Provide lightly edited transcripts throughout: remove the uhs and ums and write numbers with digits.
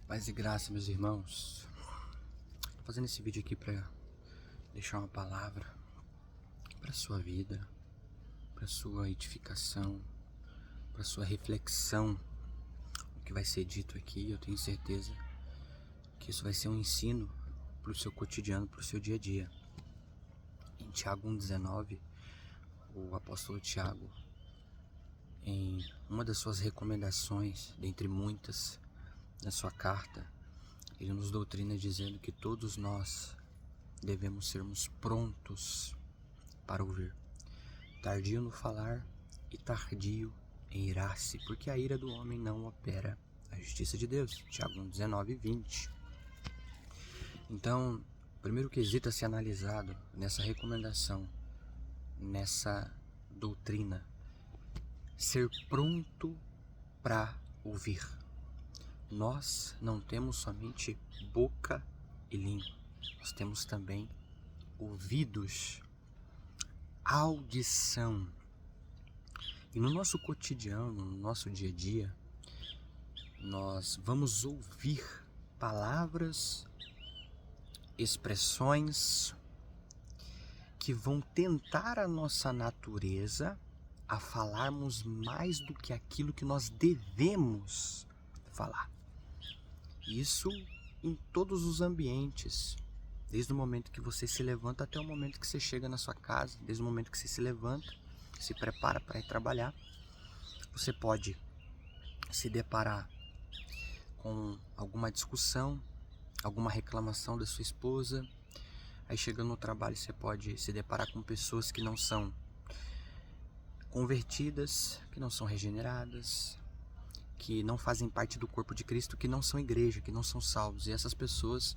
Paz e graça, meus irmãos. Tô fazendo esse vídeo aqui para deixar uma palavra para sua vida, para sua edificação, para sua reflexão. O que vai ser dito aqui, eu tenho certeza que isso vai ser um ensino para o seu cotidiano, para o seu dia a dia. Em Tiago 1,19, o apóstolo Tiago, em uma das suas recomendações, dentre muitas, na sua carta, ele nos doutrina dizendo que todos nós devemos sermos prontos para ouvir, tardio no falar e tardio em irar-se, porque a ira do homem não opera a justiça de Deus. Tiago 19:20. Então, o primeiro quesito a ser analisado nessa recomendação, nessa doutrina, ser pronto para ouvir. Nós não temos somente boca e língua, nós temos também ouvidos, audição. E no nosso cotidiano, no nosso dia a dia, nós vamos ouvir palavras, expressões que vão tentar a nossa natureza a falarmos mais do que aquilo que nós devemos falar. Isso em todos os ambientes, desde o momento que você se levanta até o momento que você chega na sua casa, desde o momento que você se levanta, se prepara para ir trabalhar. Você pode se deparar com alguma discussão, alguma reclamação da sua esposa. Aí chegando no trabalho você pode se deparar com pessoas que não são convertidas, que não são regeneradas, que não fazem parte do corpo de Cristo, que não são igreja, que não são salvos. E essas pessoas,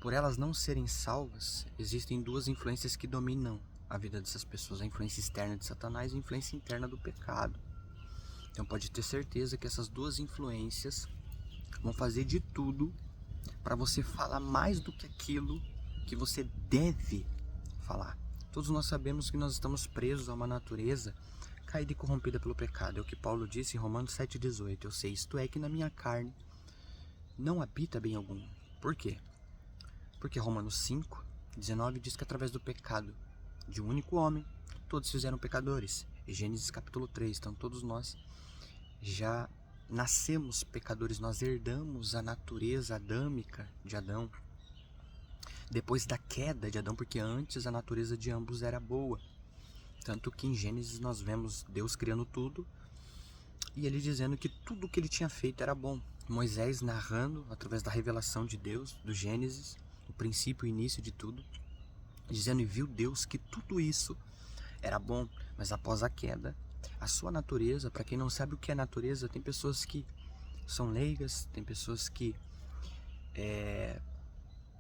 por elas não serem salvas, existem duas influências que dominam a vida dessas pessoas: a influência externa de Satanás e a influência interna do pecado. Então pode ter certeza que essas duas influências vão fazer de tudo para você falar mais do que aquilo que você deve falar. Todos nós sabemos que nós estamos presos a uma natureza caída e corrompida pelo pecado. É o que Paulo disse em Romanos 7,18. Eu sei, isto é, que na minha carne não habita bem algum. Por quê? Porque Romanos 5,19 diz que através do pecado de um único homem, todos fizeram pecadores. E Gênesis capítulo 3. Então todos nós já nascemos pecadores, nós herdamos a natureza adâmica de Adão. Depois da queda de Adão, porque antes a natureza de ambos era boa. Tanto que em Gênesis nós vemos Deus criando tudo e ele dizendo que tudo o que ele tinha feito era bom. Moisés narrando, através da revelação de Deus, do Gênesis, o princípio e o início de tudo, dizendo: e viu Deus que tudo isso era bom. Mas após a queda, a sua natureza, para quem não sabe o que é natureza, tem pessoas que são leigas, tem pessoas que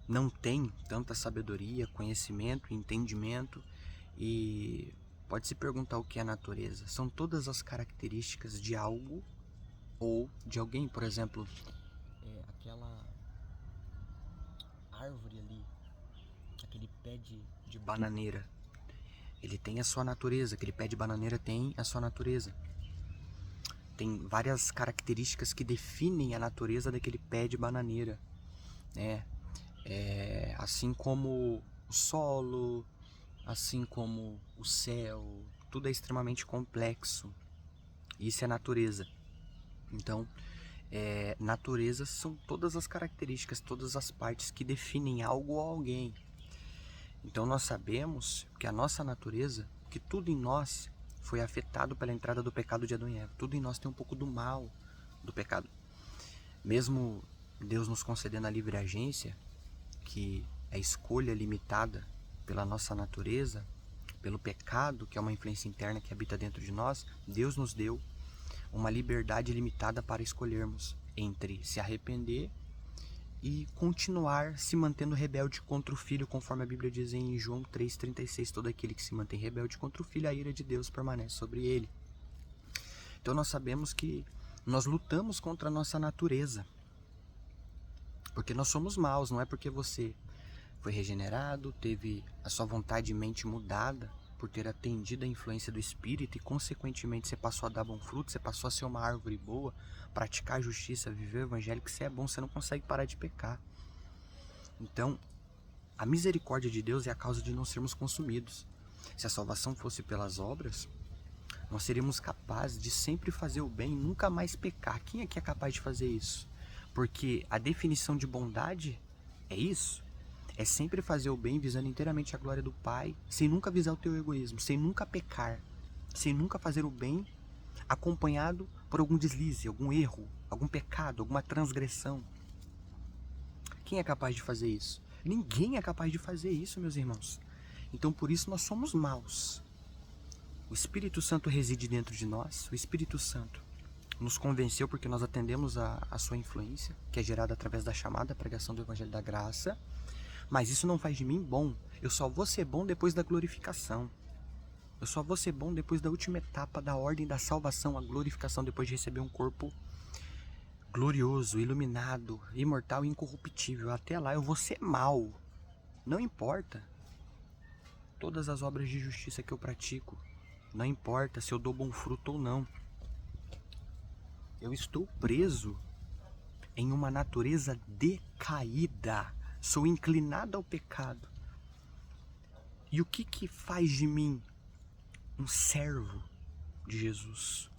não têm tanta sabedoria, conhecimento, entendimento, e pode se perguntar o que é natureza. São todas as características de algo ou de alguém. Por exemplo, aquela árvore ali, aquele pé de bananeira, ele tem a sua natureza. Aquele pé de bananeira tem a sua natureza. Tem várias características que definem a natureza daquele pé de bananeira, né? Assim como o solo, assim como o céu, tudo é extremamente complexo. Isso é natureza. Então, natureza são todas as características, todas as partes que definem algo ou alguém. Então nós sabemos que a nossa natureza, que tudo em nós foi afetado pela entrada do pecado de Adão e Eva. Tudo em nós tem um pouco do mal do pecado. Mesmo Deus nos concedendo a livre agência, que é escolha limitada pela nossa natureza, pelo pecado, que é uma influência interna que habita dentro de nós, Deus nos deu uma liberdade limitada para escolhermos entre se arrepender e continuar se mantendo rebelde contra o Filho, conforme a Bíblia diz em João 3,36, todo aquele que se mantém rebelde contra o Filho, a ira de Deus permanece sobre ele. Então nós sabemos que nós lutamos contra a nossa natureza, porque nós somos maus. Não é porque você foi regenerado, teve a sua vontade e mente mudada por ter atendido a influência do Espírito e, consequentemente, você passou a dar bom fruto, você passou a ser uma árvore boa, praticar a justiça, viver o evangelho, que você é bom, você não consegue parar de pecar. Então, a misericórdia de Deus é a causa de não sermos consumidos. Se a salvação fosse pelas obras, nós seríamos capazes de sempre fazer o bem e nunca mais pecar. Quem aqui é capaz de fazer isso? Porque a definição de bondade é isso. É sempre fazer o bem visando inteiramente a glória do Pai, sem nunca visar o teu egoísmo, sem nunca pecar, sem nunca fazer o bem acompanhado por algum deslize, algum erro, algum pecado, alguma transgressão. Quem é capaz de fazer isso? Ninguém é capaz de fazer isso, meus irmãos. Então por isso nós somos maus. O Espírito Santo reside dentro de nós. O Espírito Santo nos convenceu porque nós atendemos a sua influência, que é gerada através da chamada pregação do Evangelho da Graça. Mas isso não faz de mim bom. Eu só vou ser bom depois da glorificação. Eu só vou ser bom depois da última etapa da ordem da salvação, a glorificação, depois de receber um corpo glorioso, iluminado, imortal e incorruptível. Até lá eu vou ser mau. Não importa todas as obras de justiça que eu pratico. Não importa se eu dou bom fruto ou não. Eu estou preso em uma natureza decaída. Sou inclinado ao pecado. E o que faz de mim um servo de Jesus?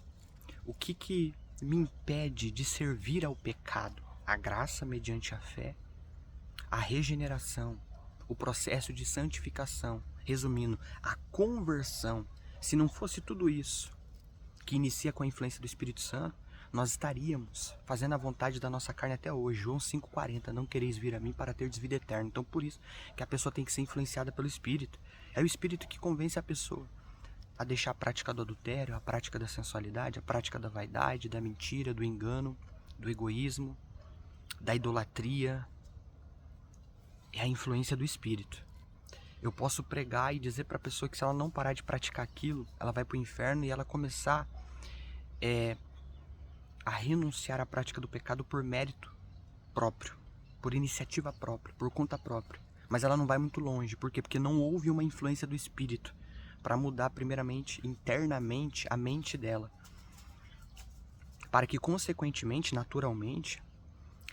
O que me impede de servir ao pecado? A graça mediante a fé, a regeneração, o processo de santificação. Resumindo, a conversão. Se não fosse tudo isso, que inicia com a influência do Espírito Santo, nós estaríamos fazendo a vontade da nossa carne até hoje. João 5,40, não quereis vir a mim para ter vida eterna. Então por isso que a pessoa tem que ser influenciada pelo Espírito. É o Espírito que convence a pessoa a deixar a prática do adultério, a prática da sensualidade, a prática da vaidade, da mentira, do engano, do egoísmo, da idolatria. É a influência do Espírito. Eu posso pregar e dizer para a pessoa que se ela não parar de praticar aquilo, ela vai para o inferno, e ela começar a renunciar à prática do pecado por mérito próprio, por iniciativa própria, por conta própria. Mas ela não vai muito longe. Por quê? Porque não houve uma influência do Espírito para mudar primeiramente, internamente, a mente dela. Para que, consequentemente, naturalmente,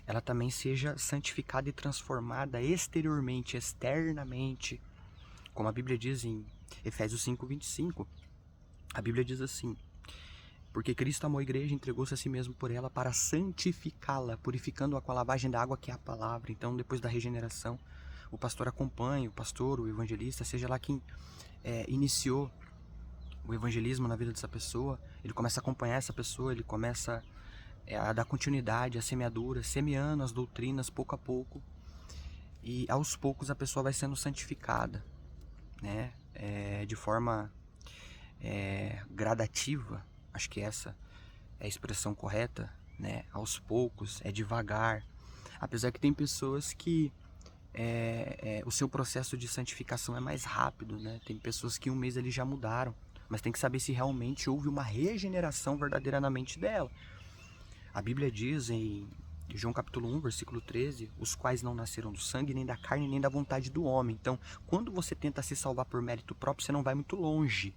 ela também seja santificada e transformada exteriormente, externamente. Como a Bíblia diz em Efésios 5:25, a Bíblia diz assim: porque Cristo amou a igreja e entregou-se a si mesmo por ela para santificá-la, purificando-a com a lavagem da água que é a palavra. Então, depois da regeneração, o pastor acompanha, o pastor, o evangelista, seja lá quem iniciou o evangelismo na vida dessa pessoa, ele começa a acompanhar essa pessoa, ele começa a dar continuidade, a semeadura, semeando as doutrinas pouco a pouco, e aos poucos a pessoa vai sendo santificada, né? De forma gradativa. Acho que essa é a expressão correta, né? Aos poucos, é devagar. Apesar que tem pessoas que o seu processo de santificação é mais rápido, né? Tem pessoas que em um mês eles já mudaram, mas tem que saber se realmente houve uma regeneração verdadeira na mente dela. A Bíblia diz em João capítulo 1, versículo 13, os quais não nasceram do sangue, nem da carne, nem da vontade do homem. Então, quando você tenta se salvar por mérito próprio, você não vai muito longe.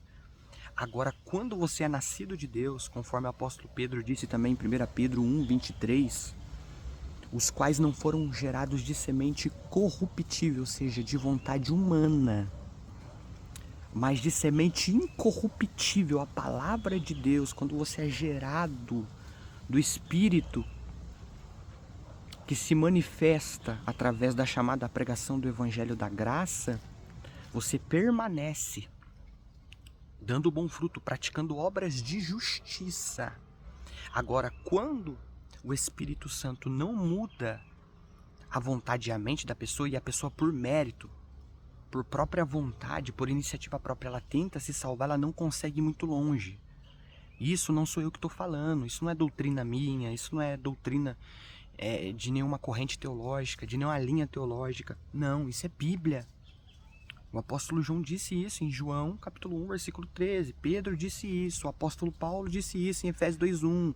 Agora, quando você é nascido de Deus, conforme o apóstolo Pedro disse também em 1 Pedro 1:23, os quais não foram gerados de semente corruptível, ou seja, de vontade humana, mas de semente incorruptível, a palavra de Deus. Quando você é gerado do Espírito, que se manifesta através da chamada pregação do Evangelho da Graça, você permanece dando bom fruto, praticando obras de justiça. Agora, quando o Espírito Santo não muda a vontade e a mente da pessoa, e a pessoa por mérito, por própria vontade, por iniciativa própria, ela tenta se salvar, ela não consegue ir muito longe. Isso não sou eu que estou falando, isso não é doutrina minha, isso não é doutrina de nenhuma corrente teológica, de nenhuma linha teológica. Não, isso é Bíblia. O apóstolo João disse isso em João capítulo 1, versículo 13. Pedro disse isso, o apóstolo Paulo disse isso em Efésios 2:1.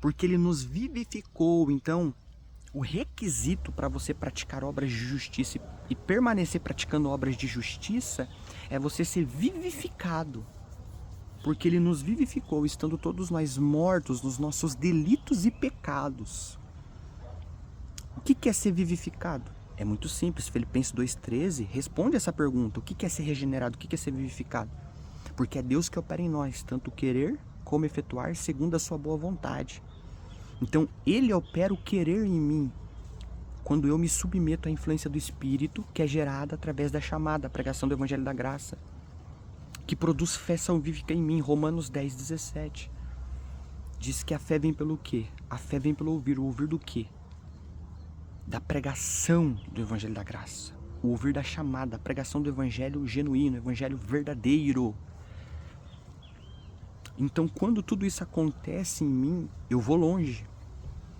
Porque ele nos vivificou. Então, o requisito para você praticar obras de justiça e permanecer praticando obras de justiça é você ser vivificado. Porque Ele nos vivificou, estando todos nós mortos nos nossos delitos e pecados. O que é ser vivificado? É muito simples. Filipenses 2,13 responde essa pergunta. O que é ser regenerado? O que é ser vivificado? Porque é Deus que opera em nós, tanto querer como efetuar segundo a sua boa vontade. Então, Ele opera o querer em mim quando eu me submeto à influência do Espírito, que é gerada através da chamada, a pregação do Evangelho da Graça, que produz fé salvífica em mim. Romanos 10,17 diz que a fé vem pelo quê? A fé vem pelo ouvir. O ouvir do quê? Da pregação do Evangelho da Graça. O ouvir da chamada, a pregação do Evangelho genuíno, o Evangelho verdadeiro. Então, quando tudo isso acontece em mim, eu vou longe.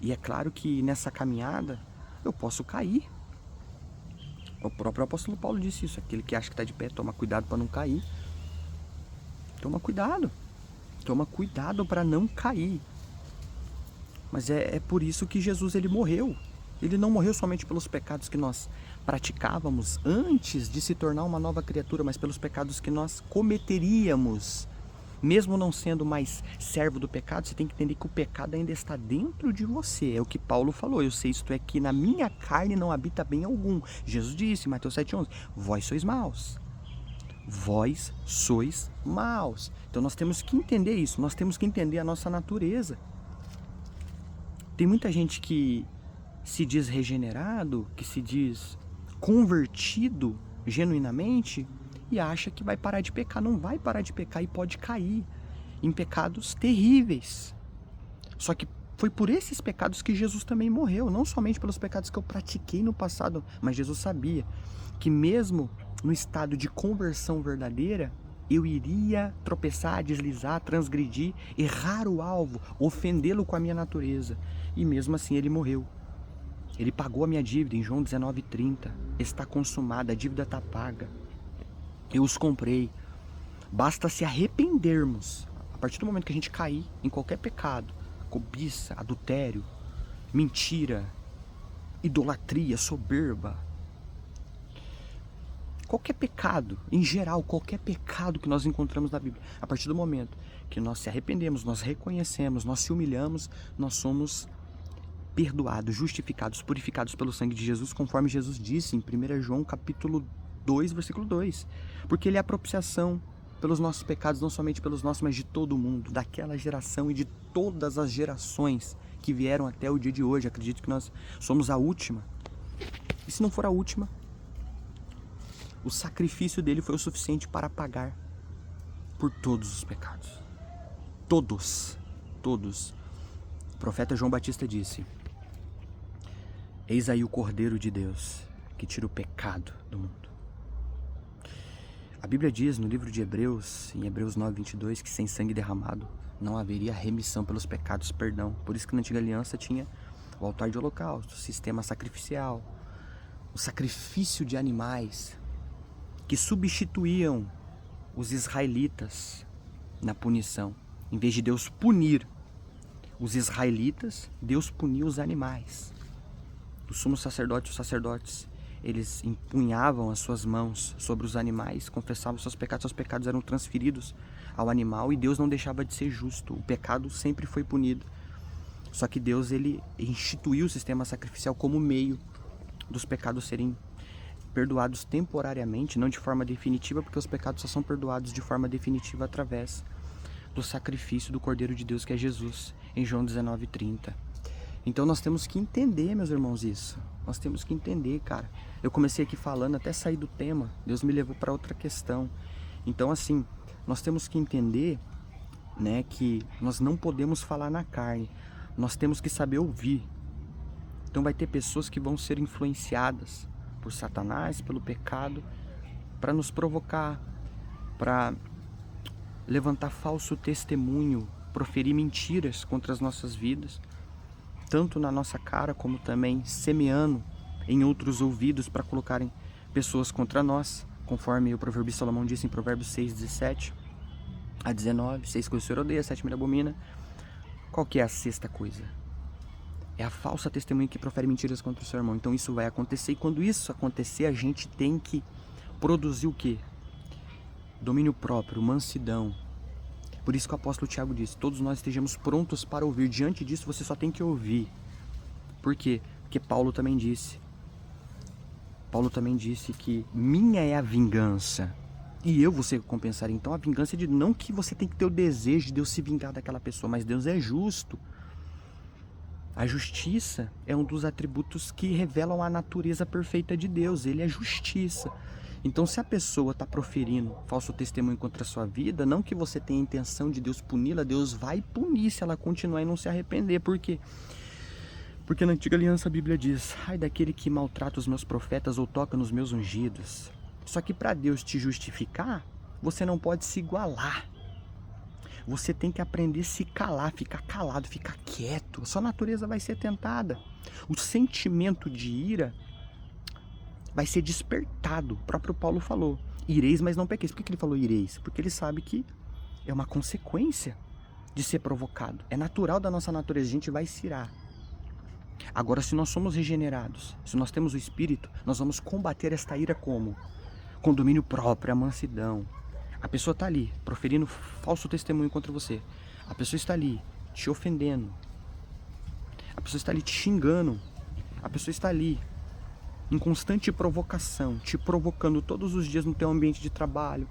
E é claro que nessa caminhada eu posso cair. O próprio apóstolo Paulo disse isso. Aquele que acha que está de pé, toma cuidado para não cair. Toma cuidado. Toma cuidado para não cair. Mas é por isso que Jesus ele morreu. Ele não morreu somente pelos pecados que nós praticávamos antes de se tornar uma nova criatura, mas pelos pecados que nós cometeríamos. Mesmo não sendo mais servo do pecado, você tem que entender que o pecado ainda está dentro de você. É o que Paulo falou. Eu sei isto é que na minha carne não habita bem algum. Jesus disse, Mateus 7,11, vós sois maus. Vós sois maus. Então nós temos que entender isso. Nós temos que entender a nossa natureza. Tem muita gente que se diz regenerado, que se diz convertido genuinamente e acha que vai parar de pecar. Não vai parar de pecar e pode cair em pecados terríveis. Só que foi por esses pecados que Jesus também morreu, não somente pelos pecados que eu pratiquei no passado, mas Jesus sabia que mesmo no estado de conversão verdadeira, eu iria tropeçar, deslizar, transgredir, errar o alvo, ofendê-lo com a minha natureza. E mesmo assim ele morreu. Ele pagou a minha dívida em João 19,30. Está consumada, a dívida está paga. Eu os comprei. Basta se arrependermos. A partir do momento que a gente cair em qualquer pecado, cobiça, adultério, mentira, idolatria, soberba, qualquer pecado, em geral, qualquer pecado que nós encontramos na Bíblia, a partir do momento que nós se arrependemos, nós reconhecemos, nós se humilhamos, nós somos perdoados, justificados, purificados pelo sangue de Jesus, conforme Jesus disse em 1 João capítulo 2, versículo 2. Porque Ele é a propiciação pelos nossos pecados, não somente pelos nossos, mas de todo mundo, daquela geração e de todas as gerações que vieram até o dia de hoje. Acredito que nós somos a última. E se não for a última, o sacrifício dele foi o suficiente para pagar por todos os pecados. Todos. O profeta João Batista disse: eis aí o Cordeiro de Deus, que tira o pecado do mundo. A Bíblia diz no livro de Hebreus, em Hebreus 9:22, que sem sangue derramado não haveria remissão pelos pecados, perdão. Por isso que na antiga aliança tinha o altar de holocausto, o sistema sacrificial, o sacrifício de animais, que substituíam os israelitas na punição. Em vez de Deus punir os israelitas, Deus punia os animais. Os sumos sacerdotes, os sacerdotes, eles empunhavam as suas mãos sobre os animais, confessavam seus pecados eram transferidos ao animal e Deus não deixava de ser justo. O pecado sempre foi punido. Só que Deus ele instituiu o sistema sacrificial como meio dos pecados serem perdoados temporariamente, não de forma definitiva, porque os pecados só são perdoados de forma definitiva através do sacrifício do Cordeiro de Deus, que é Jesus, em João 19:30. Então nós temos que entender, meus irmãos, isso. Nós temos que entender, cara. Eu comecei aqui falando, até sair do tema, Deus me levou para outra questão. Então, assim, nós temos que entender, né, que nós não podemos falar na carne. Nós temos que saber ouvir. Então vai ter pessoas que vão ser influenciadas por Satanás, pelo pecado, para nos provocar, para levantar falso testemunho, proferir mentiras contra as nossas vidas, tanto na nossa cara como também semeando em outros ouvidos para colocarem pessoas contra nós, conforme o provérbio Salomão disse em Provérbios 6:17 a 19, 6 coisas o Senhor odeia, 7 ele abomina. Qual que é a sexta coisa? É a falsa testemunha que profere mentiras contra o seu irmão. Então isso vai acontecer, e quando isso acontecer, a gente tem que produzir o quê? domínio próprio, mansidão. Por isso que o apóstolo Tiago disse, todos nós estejamos prontos para ouvir. Diante disso, você só tem que ouvir. Por quê? Porque Paulo também disse que minha é a vingança e eu vou ser recompensar. Então a vingança é de não que você tem que ter o desejo de Deus se vingar daquela pessoa, mas Deus é justo. A justiça é um dos atributos que revelam a natureza perfeita de Deus. Ele é justiça. Então se a pessoa está proferindo falso testemunho contra a sua vida, não que você tenha a intenção de Deus puni-la, Deus vai punir se ela continuar e não se arrepender. Por quê? Porque na antiga aliança a Bíblia diz, ai daquele que maltrata os meus profetas ou toca nos meus ungidos. Só que para Deus te justificar, você não pode se igualar. Você tem que aprender a se calar, ficar calado, ficar quieto. A sua natureza vai ser tentada. O sentimento de ira vai ser despertado. O próprio Paulo falou, ireis, mas não pequeis. Por que ele falou ireis? Porque ele sabe que é uma consequência de ser provocado. É natural da nossa natureza, a gente vai se irar. Agora, se nós somos regenerados, se nós temos o Espírito, nós vamos combater esta ira como? Com domínio próprio, a mansidão. A pessoa está ali, proferindo falso testemunho contra você. A pessoa está ali, te ofendendo. A pessoa está ali te xingando. A pessoa está ali, em constante provocação, te provocando todos os dias no teu ambiente de trabalho,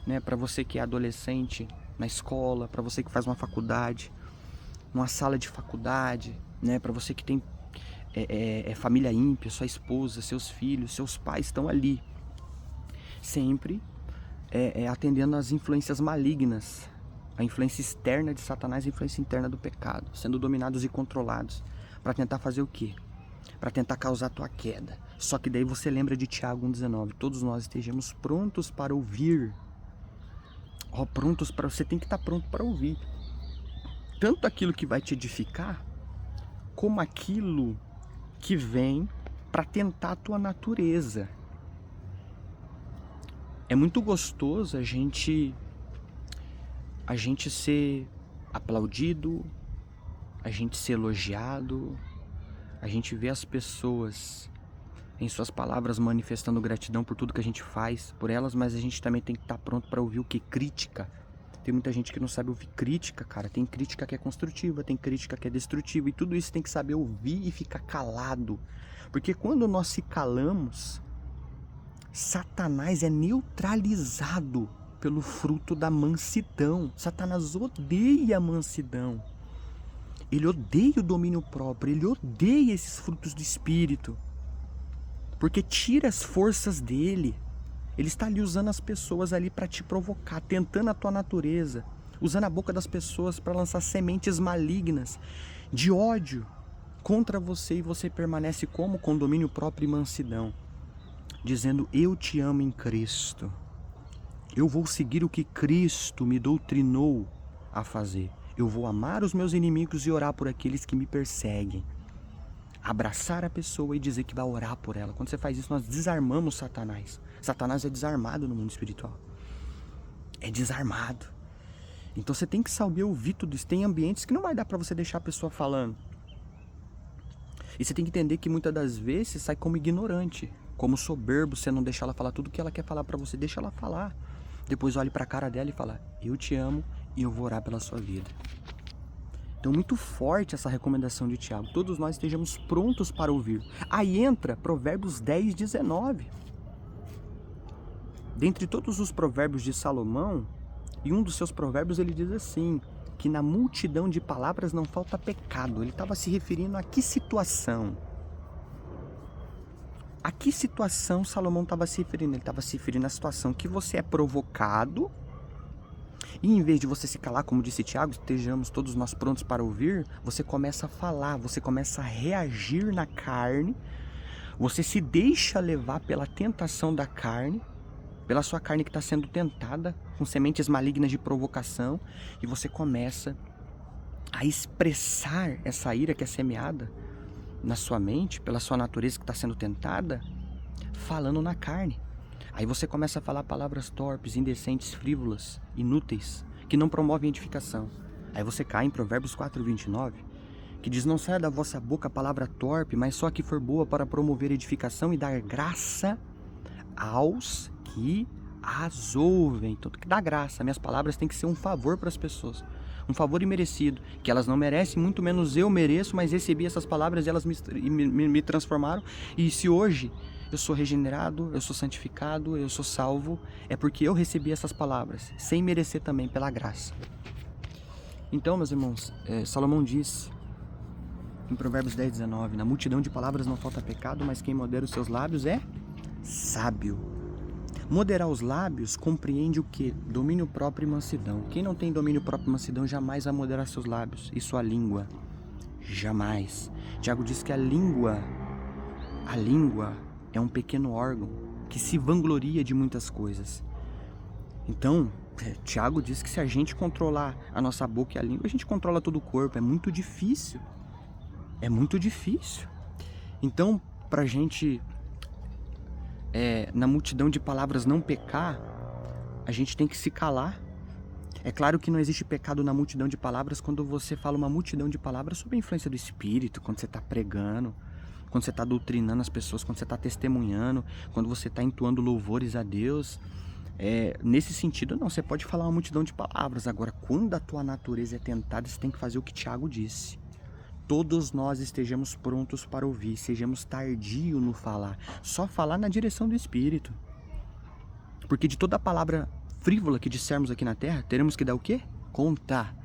né? Para você que é adolescente, na escola, para você que faz uma faculdade, numa sala de faculdade, né? Para você que tem família ímpia, sua esposa, seus filhos, seus pais estão ali, sempre atendendo às influências malignas, a influência externa de Satanás e a influência interna do pecado, sendo dominados e controlados, para tentar fazer o quê? Para tentar causar a tua queda. Só que daí você lembra de Tiago 1,19, todos nós estejamos prontos para ouvir. Você tem que estar pronto para ouvir. Tanto aquilo que vai te edificar, como aquilo que vem para tentar a tua natureza. É muito gostoso a gente ser aplaudido, a gente ser elogiado, a gente ver as pessoas em suas palavras manifestando gratidão por tudo que a gente faz por elas, mas a gente também tem que estar pronto para ouvir o que? Crítica. Tem muita gente que não sabe ouvir crítica, cara. Tem crítica que é construtiva, tem crítica que é destrutiva, e tudo isso tem que saber ouvir e ficar calado. Porque quando nós se calamos, Satanás é neutralizado pelo fruto da mansidão. Satanás odeia a mansidão. Ele odeia o domínio próprio, ele odeia esses frutos do Espírito. Porque tira as forças dele. Ele está ali usando as pessoas ali para te provocar, tentando a tua natureza, usando a boca das pessoas para lançar sementes malignas de ódio contra você, e você permanece como? Com domínio próprio e mansidão, dizendo, eu te amo em Cristo, eu vou seguir o que Cristo me doutrinou a fazer, eu vou amar os meus inimigos e orar por aqueles que me perseguem. Abraçar a pessoa e dizer que vai orar por ela. Quando você faz isso, nós desarmamos Satanás. Satanás é desarmado no mundo espiritual. É desarmado. Então você tem que saber ouvir tudo isso. Tem ambientes que não vai dar para você deixar a pessoa falando. E você tem que entender que muitas das vezes você sai como ignorante, como soberbo, você não deixa ela falar tudo que ela quer falar para você. Deixa ela falar. Depois olhe para a cara dela e fala, eu te amo e eu vou orar pela sua vida. Então, muito forte essa recomendação de Tiago. Todos nós estejamos prontos para ouvir. Aí entra Provérbios 10, 19. Dentre todos os provérbios de Salomão, em um dos seus provérbios ele diz assim, que na multidão de palavras não falta pecado. Ele estava se referindo a que situação? A que situação Salomão estava se referindo? Ele estava se referindo à situação que você é provocado, e em vez de você se calar, como disse Tiago, estejamos todos nós prontos para ouvir, você começa a falar, você começa a reagir na carne, você se deixa levar pela tentação da carne, pela sua carne que está sendo tentada, com sementes malignas de provocação, e você começa a expressar essa ira que é semeada na sua mente, pela sua natureza que está sendo tentada, falando na carne. Aí você começa a falar palavras torpes, indecentes, frívolas, inúteis, que não promovem edificação. Aí você cai em Provérbios 4, 29, que diz, não saia da vossa boca a palavra torpe, mas só a que for boa para promover edificação e dar graça aos que as ouvem. Então tem que dar graça. Minhas palavras têm que ser um favor para as pessoas. Um favor imerecido, que elas não merecem, muito menos eu mereço, mas recebi essas palavras e elas me transformaram. E se hoje eu sou regenerado, eu sou santificado, eu sou salvo, é porque eu recebi essas palavras, sem merecer também, pela graça. Então, meus irmãos, Salomão diz em Provérbios 10:19, na multidão de palavras não falta pecado, mas quem modera os seus lábios é sábio. Moderar os lábios compreende o quê? Domínio próprio e mansidão. Quem não tem domínio próprio e mansidão jamais vai moderar seus lábios e sua língua. Jamais. Tiago diz que a língua é um pequeno órgão que se vangloria de muitas coisas. Então, Tiago diz que se a gente controlar a nossa boca e a língua, a gente controla todo o corpo. É muito difícil. É muito difícil. Então, pra gente, na multidão de palavras não pecar, a gente tem que se calar. É claro que não existe pecado na multidão de palavras quando você fala uma multidão de palavras sob a influência do Espírito, quando você está pregando, quando você está doutrinando as pessoas, quando você está testemunhando, quando você está entoando louvores a Deus. Nesse sentido, não, você pode falar uma multidão de palavras. Agora, quando a tua natureza é tentada, você tem que fazer o que Tiago disse. Todos nós estejamos prontos para ouvir, sejamos tardios no falar. Só falar na direção do Espírito. Porque de toda palavra frívola que dissermos aqui na Terra, teremos que dar o quê? Conta.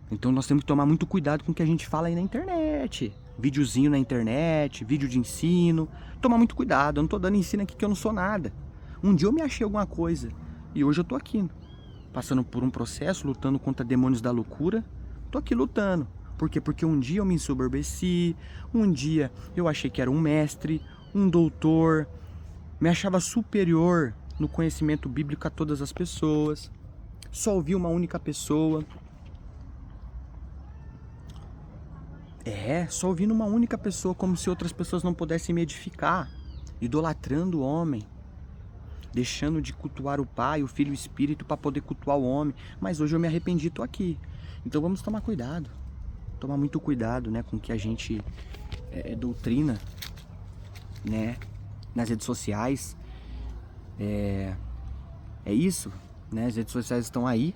Então nós temos que tomar muito cuidado com o que a gente fala aí na internet. Videozinho na internet, vídeo de ensino. Tomar muito cuidado, eu não tô dando ensino aqui que eu não sou nada. Um dia eu me achei alguma coisa e hoje eu tô aqui, passando por um processo, lutando contra demônios da loucura. Tô aqui lutando. Por quê? Porque um dia eu me ensoberbeci, um dia eu achei que era um mestre, um doutor, me achava superior no conhecimento bíblico a todas as pessoas, só ouvi uma única pessoa. Só ouvindo uma única pessoa, como se outras pessoas não pudessem me edificar, idolatrando o homem, deixando de cultuar o Pai, o Filho e o Espírito para poder cultuar o homem. Mas hoje eu me arrependi, tô aqui. Então vamos tomar cuidado. Tomar muito cuidado, né, com o que a gente doutrina, né, nas redes sociais. É isso, né, as redes sociais estão aí.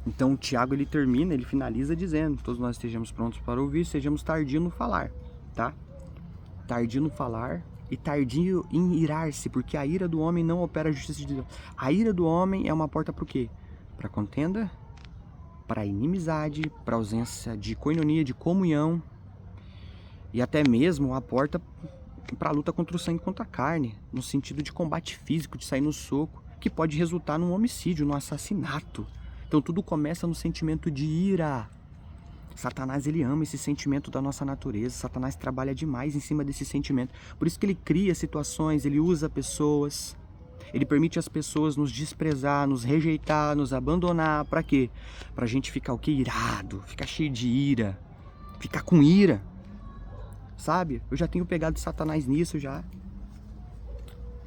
Então o Tiago, ele finaliza dizendo: todos nós estejamos prontos para ouvir, sejamos tardios no falar, tá? Tardio no falar e tardio em irar-se, porque a ira do homem não opera a justiça de Deus. A ira do homem é uma porta para o quê? Para contenda, para inimizade, para ausência de coinonia, de comunhão, e até mesmo a porta para a luta contra o sangue e contra a carne, no sentido de combate físico, de sair no soco, que pode resultar num homicídio, num assassinato. Então tudo começa no sentimento de ira. Satanás, ele ama esse sentimento da nossa natureza. Satanás trabalha demais em cima desse sentimento. Por isso que ele cria situações, ele usa pessoas. Ele permite as pessoas nos desprezar, nos rejeitar, nos abandonar. Pra quê? Pra gente ficar o quê? Irado, ficar cheio de ira, ficar com ira. Sabe? Eu já tenho pegado Satanás nisso já.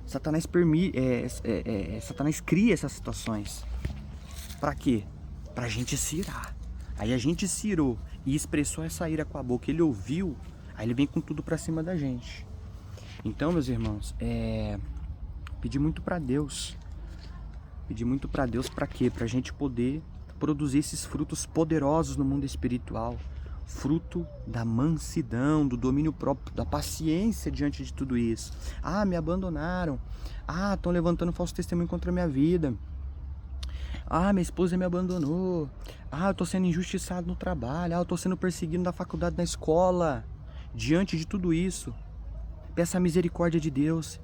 Satanás Satanás cria essas situações. Pra quê? Pra gente se irar. Aí a gente se irou e expressou essa ira com a boca. Ele ouviu, aí ele vem com tudo pra cima da gente. Então, meus irmãos, pedir muito pra Deus. Pedir muito pra Deus pra quê? Pra gente poder produzir esses frutos poderosos no mundo espiritual. Fruto da mansidão, do domínio próprio, da paciência diante de tudo isso. Ah, me abandonaram. Ah, estão levantando falso testemunho contra a minha vida. Ah, minha esposa me abandonou. Ah, eu tô sendo injustiçado no trabalho. Ah, eu tô sendo perseguido na faculdade, na escola. Diante de tudo isso, peça a misericórdia de Deus.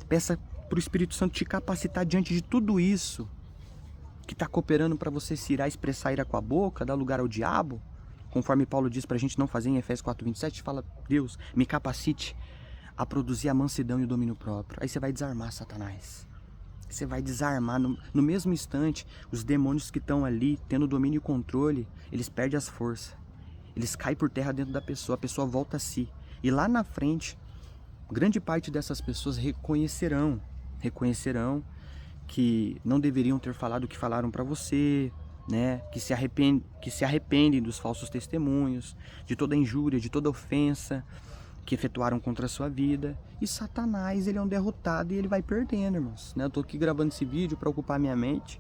Peça pro Espírito Santo te capacitar diante de tudo isso que tá cooperando para você se irar, expressar ira com a boca, dar lugar ao diabo. Conforme Paulo diz pra gente não fazer em Efésios 4:27, fala: Deus, me capacite a produzir a mansidão e o domínio próprio. Aí você vai desarmar Satanás. Você vai desarmar no mesmo instante. Os demônios que estão ali tendo domínio e controle, eles perdem as forças, eles caem por terra dentro da pessoa, a pessoa volta a si, e lá na frente grande parte dessas pessoas reconhecerão que não deveriam ter falado o que falaram para você, né? Que se arrependem dos falsos testemunhos, de toda injúria, de toda ofensa, que efetuaram contra a sua vida. E Satanás, ele é um derrotado e ele vai perdendo, irmãos, né? Eu tô aqui gravando esse vídeo para ocupar minha mente,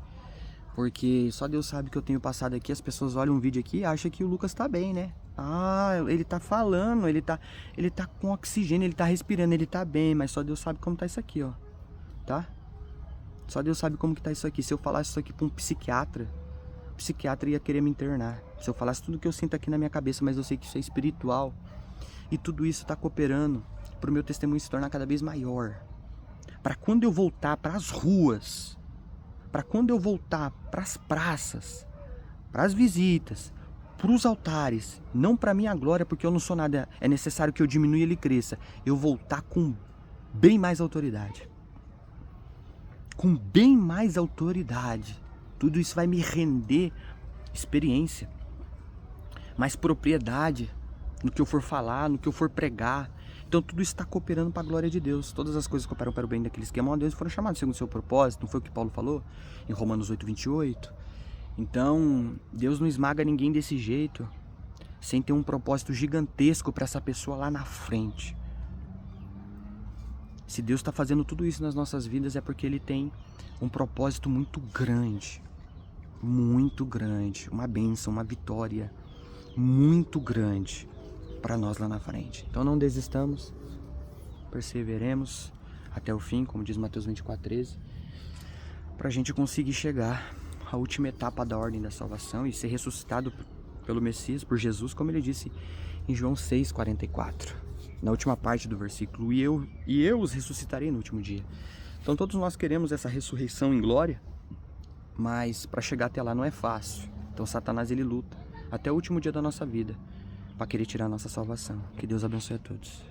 porque só Deus sabe que eu tenho passado aqui. As pessoas olham um vídeo aqui e acham que o Lucas tá bem, né? Ah, ele tá falando, ele tá com oxigênio, ele tá respirando, ele tá bem, mas só Deus sabe como tá isso aqui, ó, tá? Só Deus sabe como que tá isso aqui. Se eu falasse isso aqui pra um psiquiatra, o psiquiatra ia querer me internar. Se eu falasse tudo que eu sinto aqui na minha cabeça, mas eu sei que isso é espiritual, e tudo isso tá cooperando pro meu testemunho se tornar cada vez maior. Para quando eu voltar para as ruas, para quando eu voltar para as praças, para as visitas, para os altares, não para minha glória, porque eu não sou nada, é necessário que eu diminua e ele cresça. Eu voltar com bem mais autoridade. Com bem mais autoridade. Tudo isso vai me render experiência, mais propriedade no que eu for falar, no que eu for pregar. Então tudo isso está cooperando para a glória de Deus. Todas as coisas cooperam para o bem daqueles que amam a Deus e foram chamados segundo o seu propósito. Não foi o que Paulo falou em Romanos 8:28? Então Deus não esmaga ninguém desse jeito sem ter um propósito gigantesco para essa pessoa lá na frente. Se Deus está fazendo tudo isso nas nossas vidas é porque Ele tem um propósito muito grande, uma bênção, uma vitória muito grande para nós lá na frente. Então não desistamos, perseveremos até o fim, como diz Mateus 24:13, para a gente conseguir chegar à última etapa da ordem da salvação e ser ressuscitado pelo Messias, por Jesus, como ele disse em João 6:44, na última parte do versículo, e eu os ressuscitarei no último dia. Então todos nós queremos essa ressurreição em glória, mas para chegar até lá não é fácil. Então Satanás, ele luta até o último dia da nossa vida para querer tirar a nossa salvação. Que Deus abençoe a todos.